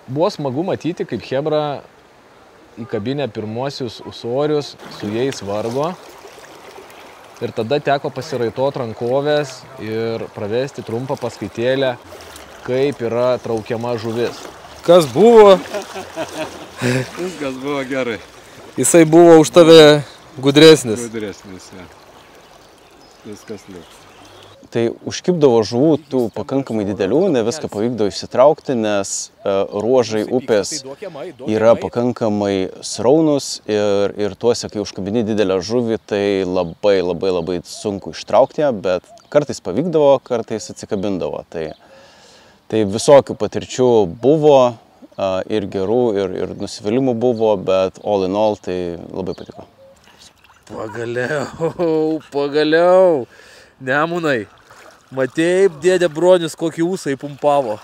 Buvo smagu matyti, kaip chebra įkabinę pirmuosius ūsorius, su jais vargo. Ir tada teko pasiraitot rankovės ir pravesti trumpą paskaitėlę, kaip yra traukiama žuvis. Kas buvo? Viskas buvo gerai. Jisai buvo už tave gudresnis. Gudresnis, ja. Viskas liuks. Tai užkibdavo žuvų tų pakankamai didelių, ne viską pavykdavo išsitraukti, nes ruožai upės yra pakankamai sraunus ir tuose, kai užkabini didelę žuvį, tai labai sunku ištraukti ją, bet kartais pavykdavo, kartais atsikabindavo. Tai visokių patirčių buvo, ir gerų, ir nusivylimų buvo, bet all in all tai labai patiko. Pagaliau, Nemunai. Matėjai, dėdė Bronius kokį ūsą įpumpavo.